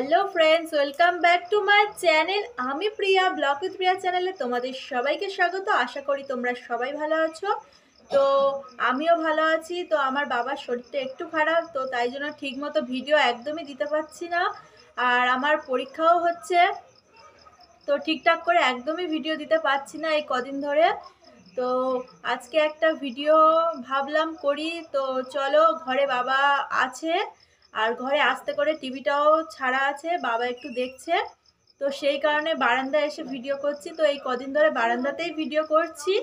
Hello friends, welcome back to my channel. আমি প্রিয়া, blog with প্রিয়া চ্যানেলে তোমাদের সবাইকে স্বাগত। আশা করি তোমরা সবাই ভালো আছো। তো আমিও ভালো আছি। তো আমার বাবার শরীরটা একটু খারাপ, তো তাই জন্য ঠিকমতো ভিডিও একদমই দিতে পারছি না। আর আমার পরীক্ষাও হচ্ছে, তো ঠিকঠাক করে একদমই ভিডিও দিতে পারছি না এই কদিন ধরে। তো আজকে একটা ভিডিও ভাবলাম করি। তো চলো, ঘরে বাবা আছে আর ঘরে আস্তে করে টিভিটাও ছাড়া আছে, বাবা একটু দেখছে। তো সেই কারণে বারান্দায় এসে ভিডিও করছি। তো এই কদিন ধরে বারান্দাতেই ভিডিও করছি।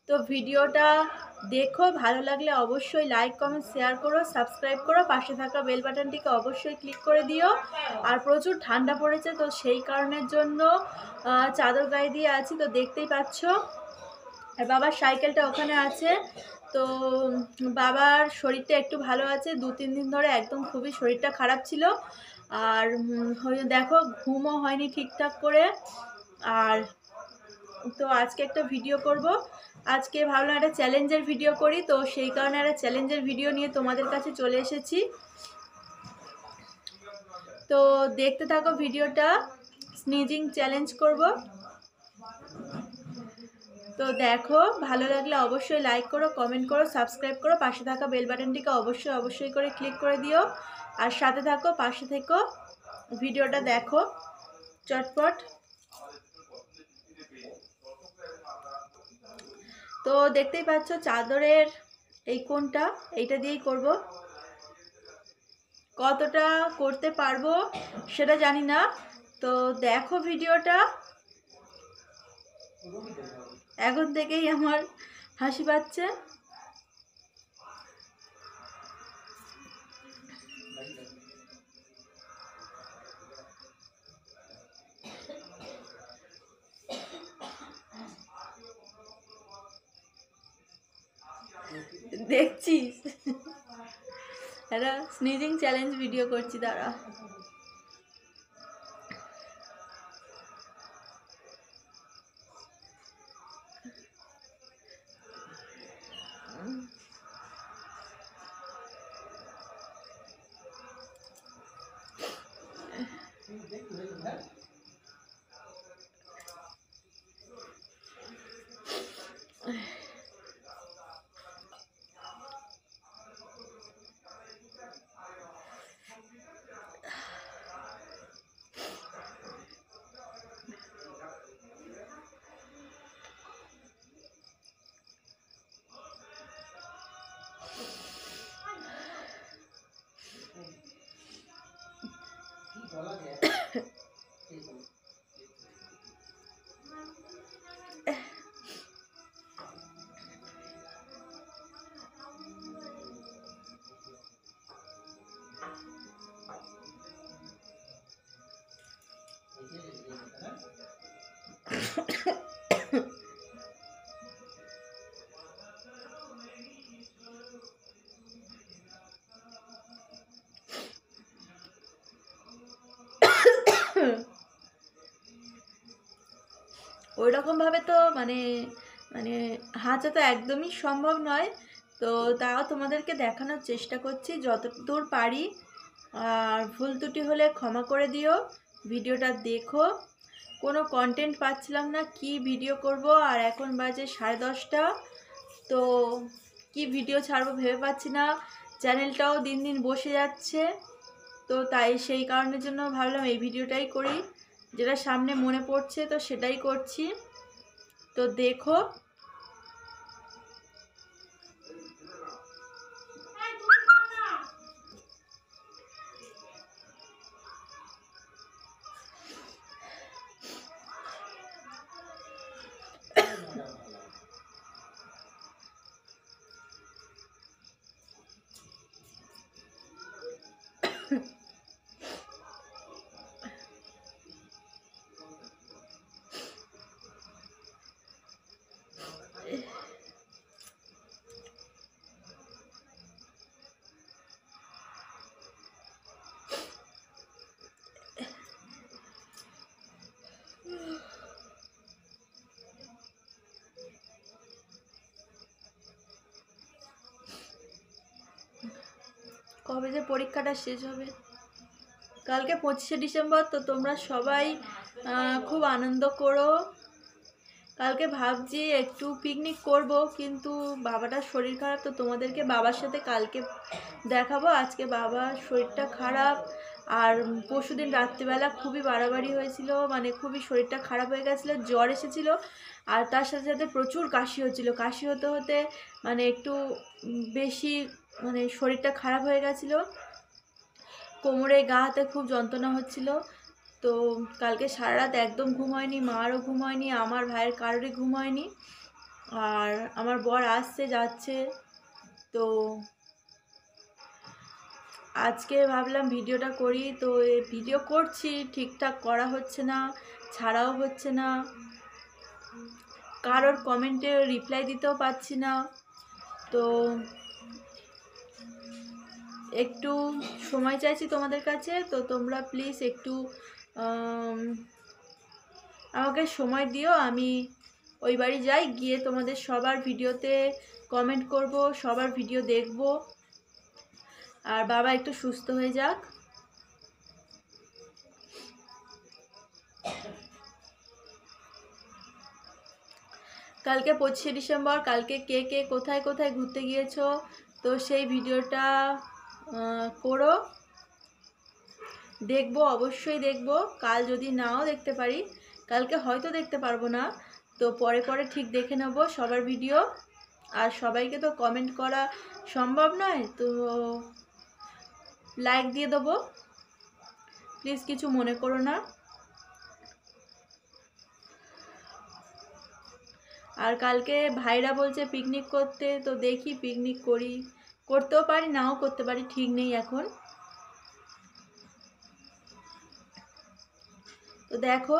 তো ভিডিওটা দেখো, ভালো লাগলে অবশ্যই লাইক কমেন্ট শেয়ার করো, সাবস্ক্রাইব করো, পাশে থাকা বেল বাটনটিকে অবশ্যই ক্লিক করে দিও। আর প্রচুর ঠান্ডা পড়েছে, তো সেই কারণের জন্য চাদর গায়ে দিয়ে আছি, তো দেখতেই পাচ্ছ। আর বাবার সাইকেলটা ওখানে আছে। তো বাবার শরীরটা একটু ভালো আছে, 2-3 দিন ধরে একদম খুবই শরীরটা খারাপ ছিল। আর দেখো, ঘুমও হয়নি ঠিকঠাক করে। আর তো আজকে একটা ভিডিও করব। আজকে ভাবলাম একটা চ্যালেঞ্জের ভিডিও করি, তো সেই কারণে একটা চ্যালেঞ্জের ভিডিও নিয়ে তোমাদের কাছে চলে এসেছি। তো দেখতে থাকো ভিডিওটা। স্নিজিং চ্যালেঞ্জ করব। তো দেখো, ভালো লাগলে অবশ্যই লাইক করো, কমেন্ট করো, সাবস্ক্রাইব করো, পাশে থাকা বেল বাটনটিকে অবশ্যই করে ক্লিক করে দিও। আর সাথে থাকো, পাশে থেকো, ভিডিওটা দেখো চটপট। তো দেখতেই পাচ্ছ চাদরের এই কোণটা, এইটা দিয়েই করব। কতটা করতে পারবো সেটা জানি না। তো দেখো ভিডিওটা। এখন থেকেই আমার হাসি পাচ্ছে। দেখছিস, একটা স্নিজিং চ্যালেঞ্জ ভিডিও করছি, দাঁড়া। ওই রকমভাবে তো মানে মানে হাঁচা তো একদমই সম্ভব নয়। তো তাও তোমাদেরকে দেখানোর চেষ্টা করছি যতদূর পারি। আর ভুল ত্রুটি হলে ক্ষমা করে দিও। ভিডিওটা দেখো। কোনো কন্টেন্ট পাচ্ছিলাম না, কি ভিডিও করব। আর এখন বাজে 10:30। তো কি ভিডিও ছাড়বো ভেবে পাচ্ছি না। চ্যানেলটাও দিন দিন বসে যাচ্ছে। তো তাই সেই কারণের জন্য ভাবলাম এই ভিডিওটাই করি, যেটা সামনে মনে পড়ছে তো সেটাই করছি। তো দেখো। কবে যে পরীক্ষাটা শেষ হবে। কালকে 25শে ডিসেম্বর, তো তোমরা সবাই খুব আনন্দ করো। কালকে ভাবছি একটু পিকনিক করব, কিন্তু বাবাটার শরীর খারাপ, তো তোমাদেরকে বাবার সাথে কালকে দেখাবো। আজকে বাবার শরীরটা খারাপ, আর পরশুদিন রাত্রিবেলা খুবই বাড়াবাড়ি হয়েছিল, মানে খুবই শরীরটা খারাপ হয়ে গেছিলো, জ্বর এসেছিলো, আর তার সাথে সাথে প্রচুর কাশি হচ্ছিলো। কাশি হতে হতে মানে একটু বেশি মানে শরীরটা খারাপ হয়ে গেছিলো, কোমরে গা হাতে খুব যন্ত্রণা হচ্ছিল। তো কালকে সারা রাত একদম ঘুম হয়নি, মারও ঘুম হয়নি, আমার ভাইয়ের কারোরই ঘুম হয়নি। আর আমার বর আসছে যাচ্ছে, তো আজকে ভাবলাম ভিডিওটা করি। তো এই ভিডিও করছি, ঠিকঠাক করা হচ্ছে না, ছাড়াও হচ্ছে না, কারোর কমেন্টে রিপ্লাই দিতেও পারছি না। তো একটু সময় চাইছি তোমাদের কাছে, তো তোমরা প্লিজ একটু আমাকে সময় দিও। আমি ওই বাড়ি যাই, গিয়ে তোমাদের সবার ভিডিওতে কমেন্ট করব, সবার ভিডিও দেখব। আর বাবা একটু সুস্থ হয়ে যাক। কালকে 25শে ডিসেম্বর, কালকে কে কে কোথায় কোথায় ঘুরতে গিয়েছো, তো সেই ভিডিওটা করো, দেখবো, অবশ্যই দেখবো। কাল যদি নাও দেখতে পারি, কালকে হয়তো দেখতে পারবো না, তো পরে পরে ঠিক দেখে নেবো সবার ভিডিও। আর সবাইকে তো কমেন্ট করা সম্ভব নয়, তো লাইক দিয়ে দেবো, প্লিজ কিছু মনে করো না। আর কালকে ভাইরা বলছে পিকনিক করতে, তো দেখি পিকনিক করি, করতেও পারি নাও করতে পারি, ঠিক নেই এখন। তো দেখো,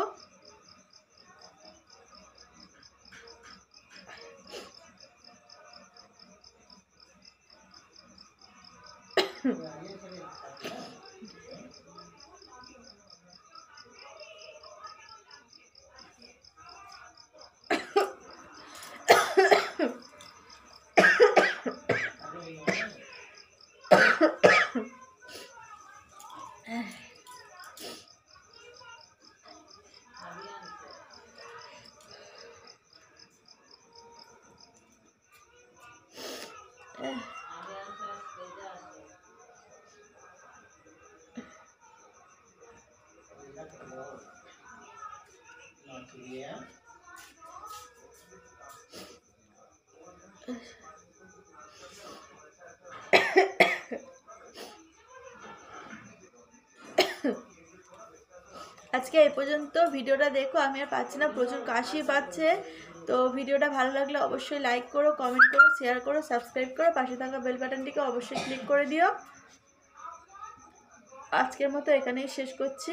আজকে এই পর্যন্ত। ভিডিওটা দেখো, আমি আর পাচ্ছি না, প্রচুর কাশি পাচ্ছে। তো ভিডিওটা ভালো লাগলে অবশ্যই লাইক করো, কমেন্ট করো, শেয়ার করো, সাবস্ক্রাইব করো, পাশে থাকা বেল বাটনটিকে অবশ্যই ক্লিক করে দিও। আজকের মতো এখানেই শেষ করছি।